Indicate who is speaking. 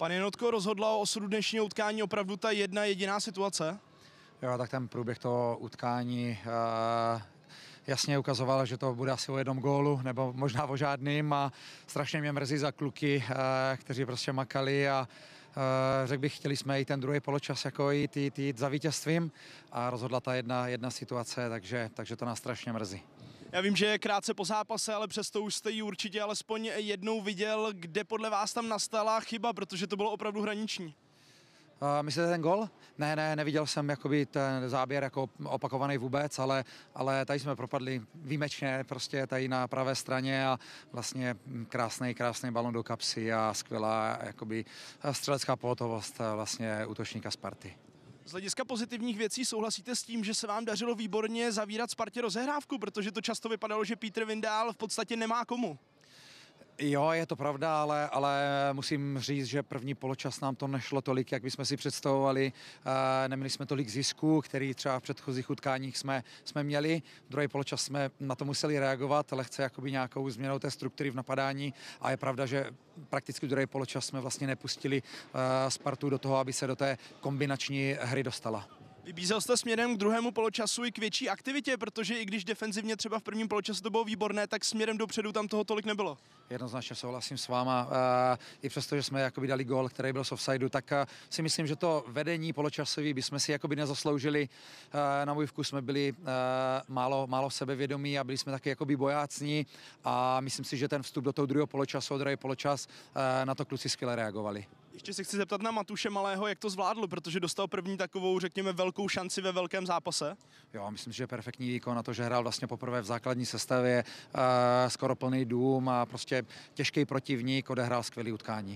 Speaker 1: Pane Jednotko, rozhodla o osudu dnešního utkání opravdu ta jedna jediná situace?
Speaker 2: Jo, tak ten průběh toho utkání jasně ukazoval, že to bude asi o jednom gólu, nebo možná o žádným, a strašně mě mrzí za kluky, kteří prostě makali a řekl bych, chtěli jsme i ten druhý poločas jako jít za vítězstvím a rozhodla ta jedna situace, takže to nás strašně mrzí.
Speaker 1: Já vím, že je krátce po zápase, ale přesto už jste ji určitě alespoň jednou viděl, kde podle vás tam nastala chyba, protože to bylo opravdu hraniční.
Speaker 2: Myslíte ten gol? Ne, neviděl jsem jakoby ten záběr jako opakovaný vůbec, ale tady jsme propadli výjimečně prostě tady na pravé straně a vlastně krásný balon do kapsy a skvělá jakoby střelecká pohotovost vlastně útočníka Sparty.
Speaker 1: Z hlediska pozitivních věcí souhlasíte s tím, že se vám dařilo výborně zavírat Spartě rozehrávku, protože to často vypadalo, že Petr Vindál v podstatě nemá komu?
Speaker 2: Jo, je to pravda, ale musím říct, že první poločas nám to nešlo tolik, jak bychom si představovali. Neměli jsme tolik zisku, který třeba v předchozích utkáních jsme měli. Druhý poločas jsme na to museli reagovat, lehce jakoby nějakou změnou té struktury v napadání. A je pravda, že prakticky druhý poločas jsme vlastně nepustili Spartu do toho, aby se do té kombinační hry dostala.
Speaker 1: Vybízel jste směrem k druhému poločasu i k větší aktivitě, protože i když defenzivně třeba v prvním poločasu to bylo výborné, tak směrem dopředu tam toho tolik nebylo.
Speaker 2: Jednoznačně souhlasím s váma. I přesto, že jsme jakoby dali gól, který byl z offsideu, tak si myslím, že to vedení poločasový bychom si jakoby nezasloužili. Na můj vkus jsme byli málo sebevědomí a byli jsme taky jakoby bojácní a myslím si, že ten vstup do toho druhého poločasu, druhý poločas, na to kluci skvěle reagovali.
Speaker 1: Ještě se chci zeptat na Matuše Malého, jak to zvládl, protože dostal první takovou, řekněme, velkou šanci ve velkém zápase.
Speaker 2: Jo, myslím, že perfektní výkon na to, že hrál vlastně poprvé v základní sestavě, skoro plný dům a prostě těžký protivník, odehrál skvělý utkání.